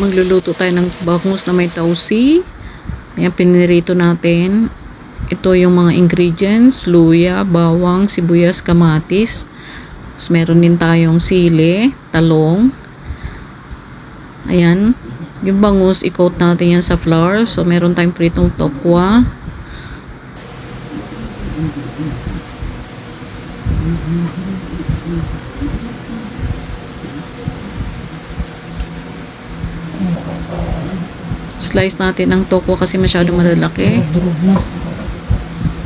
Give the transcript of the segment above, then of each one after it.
Magluluto tayo ng bangus na may tausi. Ayan, pinirito natin. Ito yung mga ingredients: luya, bawang, sibuyas, kamatis. Tapos meron din tayong sili, talong. Ayan. Yung bangus, i-coat natin yan sa flour. So, meron tayong pritong tokwa. Slice natin ang tokwa kasi masyado malalaki. Madurog na.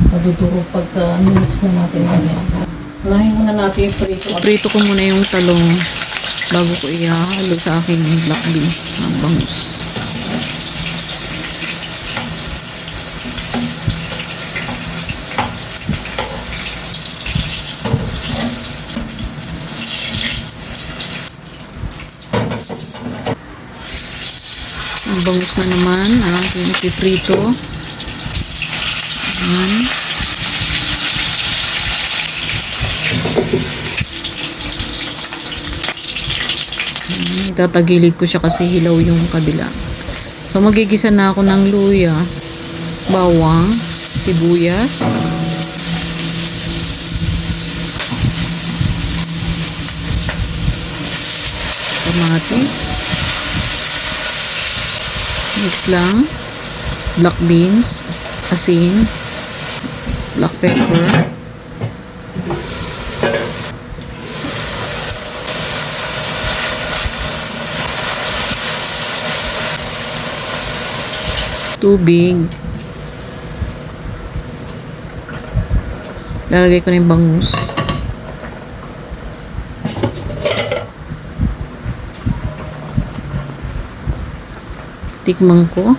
Madudurog pagka mix na natin yan. Lahin muna natin yung prito. Prito ko muna yung talong bago ko ihahalo sa aking black beans ng bangus. Ang bangus na naman ang aking ipiprito. Ayan. Itatagilid ko siya kasi hilaw yung kabila. So magigisa na ako ng luya, bawang, sibuyas, kamatis, mix lang, black beans, asin, black pepper, tubig. Lalagay ko na yung bangus. Tikman ko.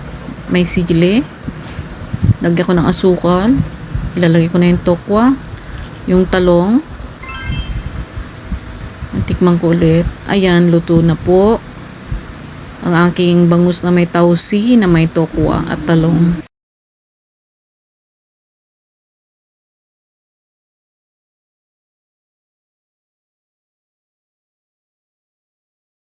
May sili. Lagyan ko ng asukal. Ilalagay ko na yung tokwa. Yung talong. Tikman ko ulit. Ayan, luto na po ang aking bangus na may tausi, na may tokwa at talong.